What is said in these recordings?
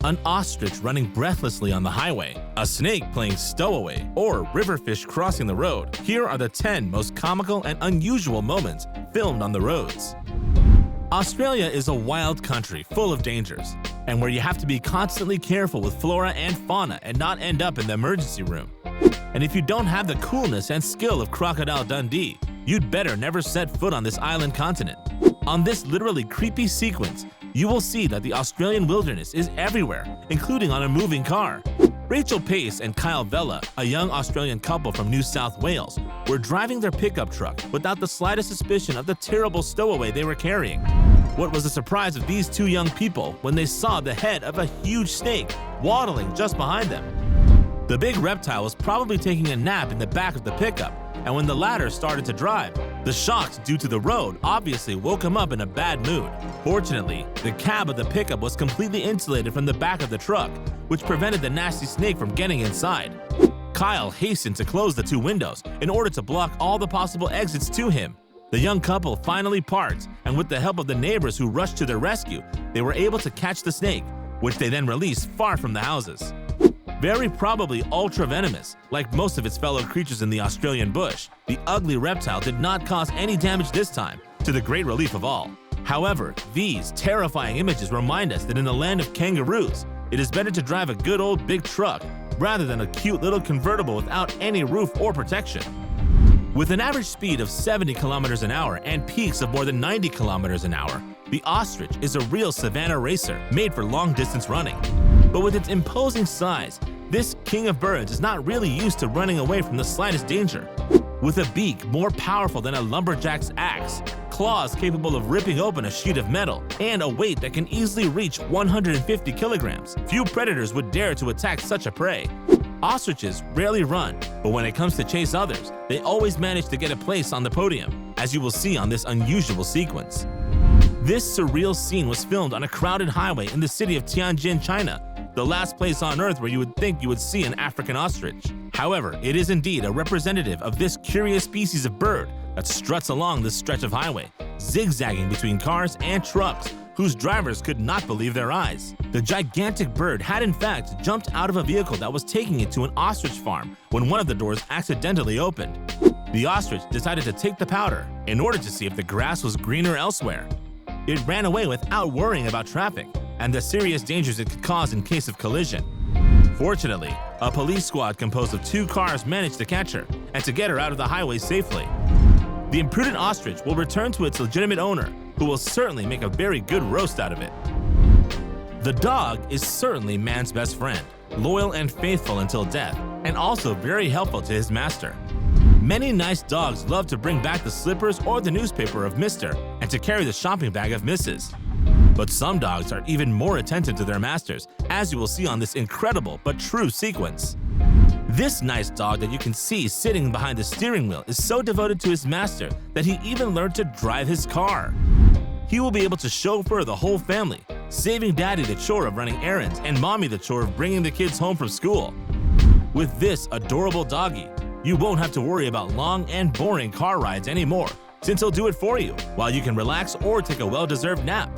an ostrich running breathlessly on the highway, a snake playing stowaway, or river fish crossing the road. Here are the 10 most comical and unusual moments filmed on the roads. Australia is a wild country full of dangers, and where you have to be constantly careful with flora and fauna and not end up in the emergency room. And if you don't have the coolness and skill of Crocodile Dundee, you'd better never set foot on this island continent. On this literally creepy sequence, you will see that the Australian wilderness is everywhere, including on a moving car. Rachel Pace and Kyle Vella, a young Australian couple from New South Wales, were driving their pickup truck without the slightest suspicion of the terrible stowaway they were carrying. What was the surprise of these two young people when they saw the head of a huge snake waddling just behind them? The big reptile was probably taking a nap in the back of the pickup, and when the latter started to drive, the shocks due to the road obviously woke him up in a bad mood. Fortunately, the cab of the pickup was completely insulated from the back of the truck, which prevented the nasty snake from getting inside. Kyle hastened to close the two windows in order to block all the possible exits to him. The young couple finally parked, and with the help of the neighbors who rushed to their rescue, they were able to catch the snake, which they then released far from the houses. Very probably ultra-venomous, like most of its fellow creatures in the Australian bush, the ugly reptile did not cause any damage this time, to the great relief of all. However, these terrifying images remind us that in the land of kangaroos, it is better to drive a good old big truck rather than a cute little convertible without any roof or protection. With an average speed of 70 kilometers an hour and peaks of more than 90 kilometers an hour, the ostrich is a real savanna racer made for long-distance running. But with its imposing size, this king of birds is not really used to running away from the slightest danger. With a beak more powerful than a lumberjack's axe, claws capable of ripping open a sheet of metal, and a weight that can easily reach 150 kilograms, few predators would dare to attack such a prey. Ostriches rarely run, but when it comes to chase others, they always manage to get a place on the podium, as you will see on this unusual sequence. This surreal scene was filmed on a crowded highway in the city of Tianjin, China, the last place on Earth where you would think you would see an African ostrich. However, it is indeed a representative of this curious species of bird that struts along this stretch of highway, zigzagging between cars and trucks, whose drivers could not believe their eyes. The gigantic bird had in fact jumped out of a vehicle that was taking it to an ostrich farm when one of the doors accidentally opened. The ostrich decided to take the powder in order to see if the grass was greener elsewhere. It ran away without worrying about traffic and the serious dangers it could cause in case of collision. Fortunately, a police squad composed of 2 cars managed to catch her and to get her out of the highway safely. The imprudent ostrich will return to its legitimate owner, who will certainly make a very good roast out of it. The dog is certainly man's best friend, loyal and faithful until death, and also very helpful to his master. Many nice dogs love to bring back the slippers or the newspaper of Mr. and to carry the shopping bag of Mrs. But some dogs are even more attentive to their masters, as you will see on this incredible but true sequence. This nice dog that you can see sitting behind the steering wheel is so devoted to his master that he even learned to drive his car. He will be able to chauffeur the whole family, saving daddy the chore of running errands and mommy the chore of bringing the kids home from school. With this adorable doggy, you won't have to worry about long and boring car rides anymore, since he'll do it for you while you can relax or take a well-deserved nap.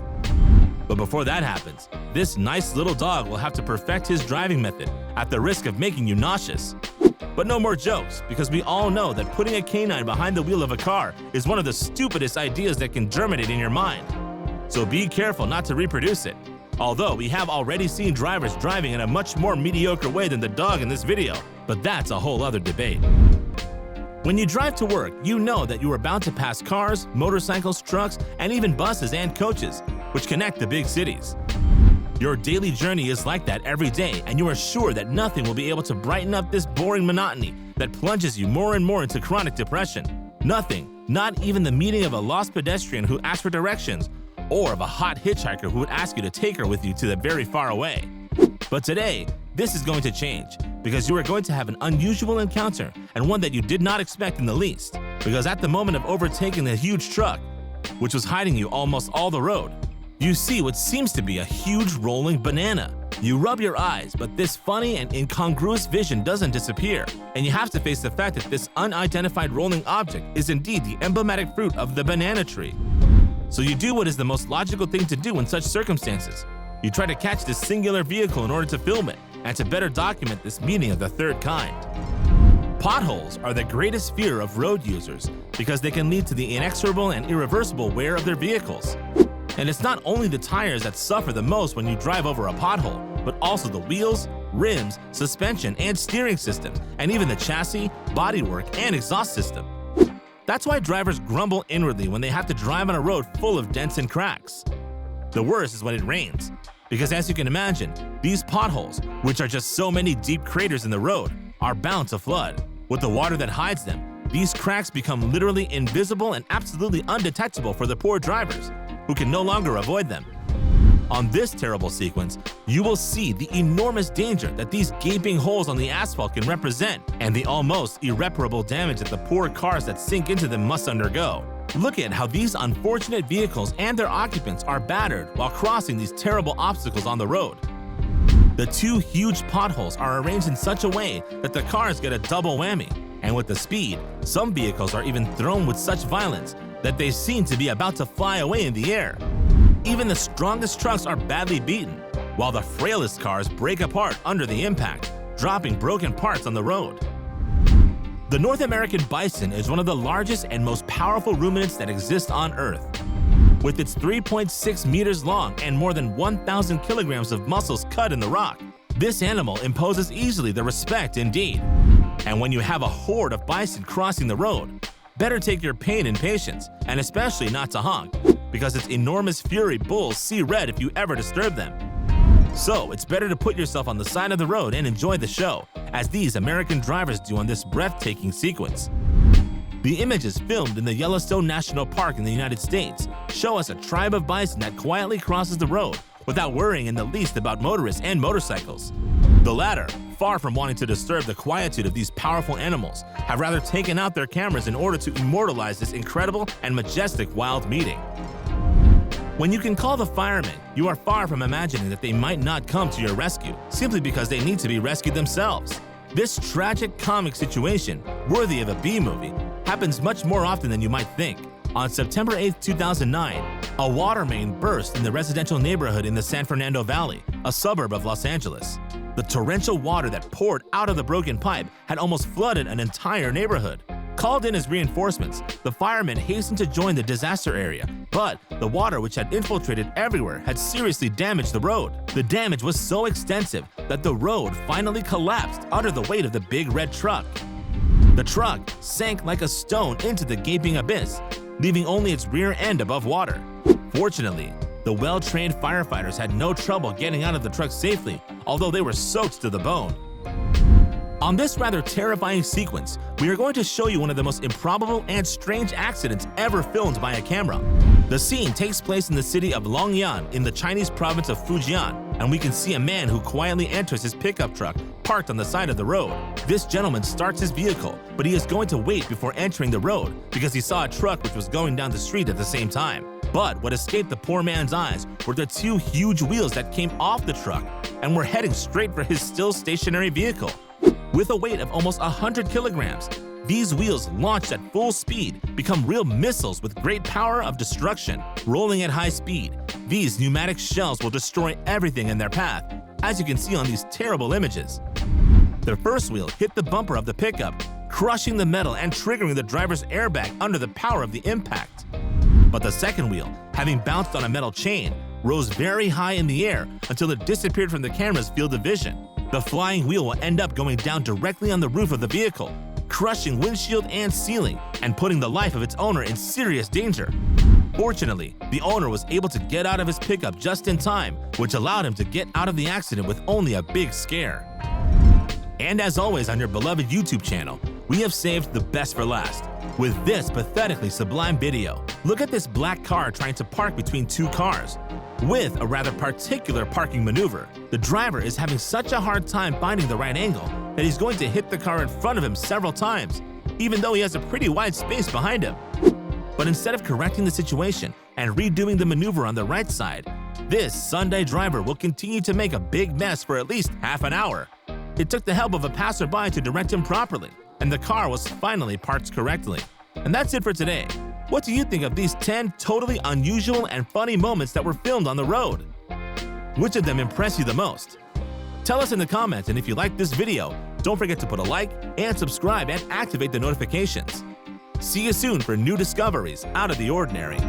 But before that happens, this nice little dog will have to perfect his driving method at the risk of making you nauseous. But no more jokes, because we all know that putting a canine behind the wheel of a car is one of the stupidest ideas that can germinate in your mind. So be careful not to reproduce it. Although we have already seen drivers driving in a much more mediocre way than the dog in this video, but that's a whole other debate. When you drive to work, you know that you are bound to pass cars, motorcycles, trucks, and even buses and coaches, which connect the big cities. Your daily journey is like that every day, and you are sure that nothing will be able to brighten up this boring monotony that plunges you more and more into chronic depression. Nothing, not even the meeting of a lost pedestrian who asks for directions, or of a hot hitchhiker who would ask you to take her with you to the very far away. But today, this is going to change, because you are going to have an unusual encounter, and one that you did not expect in the least. Because at the moment of overtaking the huge truck, which was hiding you almost all the road, you see what seems to be a huge rolling banana. You rub your eyes, but this funny and incongruous vision doesn't disappear, and you have to face the fact that this unidentified rolling object is indeed the emblematic fruit of the banana tree. So you do what is the most logical thing to do in such circumstances. You try to catch this singular vehicle in order to film it and to better document this meeting of the third kind. Potholes are the greatest fear of road users because they can lead to the inexorable and irreversible wear of their vehicles. And it's not only the tires that suffer the most when you drive over a pothole, but also the wheels, rims, suspension, and steering systems, and even the chassis, bodywork, and exhaust system. That's why drivers grumble inwardly when they have to drive on a road full of dents and cracks. The worst is when it rains, because as you can imagine, these potholes, which are just so many deep craters in the road, are bound to flood. With the water that hides them, these cracks become literally invisible and absolutely undetectable for the poor drivers, who can no longer avoid them. On this terrible sequence, you will see the enormous danger that these gaping holes on the asphalt can represent and the almost irreparable damage that the poor cars that sink into them must undergo. Look at how these unfortunate vehicles and their occupants are battered while crossing these terrible obstacles on the road. The two huge potholes are arranged in such a way that the cars get a double whammy, and with the speed, some vehicles are even thrown with such violence that they seem to be about to fly away in the air. Even the strongest trucks are badly beaten, while the frailest cars break apart under the impact, dropping broken parts on the road. The North American bison is one of the largest and most powerful ruminants that exist on Earth. With its 3.6 meters long and more than 1,000 kilograms of muscles cut in the rock, this animal imposes easily the respect indeed. And when you have a horde of bison crossing the road, better take your pain and patience, and especially not to honk, because its enormous fury bulls see red if you ever disturb them. So it's better to put yourself on the side of the road and enjoy the show, as these American drivers do on this breathtaking sequence. The images filmed in the Yellowstone National Park in the United States show us a tribe of bison that quietly crosses the road without worrying in the least about motorists and motorcycles. The latter, far from wanting to disturb the quietude of these powerful animals, have rather taken out their cameras in order to immortalize this incredible and majestic wild meeting. When you can call the firemen, you are far from imagining that they might not come to your rescue simply because they need to be rescued themselves. This tragic comic situation, worthy of a B-movie, happens much more often than you might think. On September 8, 2009, a water main burst in the residential neighborhood in the San Fernando Valley, a suburb of Los Angeles. The torrential water that poured out of the broken pipe had almost flooded an entire neighborhood. Called in as reinforcements, the firemen hastened to join the disaster area, but the water which had infiltrated everywhere had seriously damaged the road. The damage was so extensive that the road finally collapsed under the weight of the big red truck. The truck sank like a stone into the gaping abyss, leaving only its rear end above water. Fortunately, the well-trained firefighters had no trouble getting out of the truck safely, although they were soaked to the bone. On this rather terrifying sequence, we are going to show you one of the most improbable and strange accidents ever filmed by a camera. The scene takes place in the city of Longyan in the Chinese province of Fujian, and we can see a man who quietly enters his pickup truck parked on the side of the road. This gentleman starts his vehicle, but he is going to wait before entering the road because he saw a truck which was going down the street at the same time. But what escaped the poor man's eyes were the two huge wheels that came off the truck and were heading straight for his still stationary vehicle. With a weight of almost 100 kilograms, these wheels launched at full speed become real missiles with great power of destruction. Rolling at high speed, these pneumatic shells will destroy everything in their path, as you can see on these terrible images. The first wheel hit the bumper of the pickup, crushing the metal and triggering the driver's airbag under the power of the impact. But the second wheel, having bounced on a metal chain, rose very high in the air until it disappeared from the camera's field of vision. The flying wheel will end up going down directly on the roof of the vehicle, crushing windshield and ceiling, and putting the life of its owner in serious danger. Fortunately, the owner was able to get out of his pickup just in time, which allowed him to get out of the accident with only a big scare. And as always on your beloved YouTube channel, we have saved the best for last, with this pathetically sublime video. Look at this black car trying to park between two cars. With a rather particular parking maneuver, the driver is having such a hard time finding the right angle that he's going to hit the car in front of him several times, even though he has a pretty wide space behind him. But instead of correcting the situation and redoing the maneuver on the right side, this Sunday driver will continue to make a big mess for at least half an hour. It took the help of a passerby to direct him properly, and the car was finally parked correctly. And that's it for today. What do you think of these 10 totally unusual and funny moments that were filmed on the road? Which of them impressed you the most? Tell us in the comments, and if you liked this video, don't forget to put a like and subscribe and activate the notifications. See you soon for new discoveries out of the ordinary.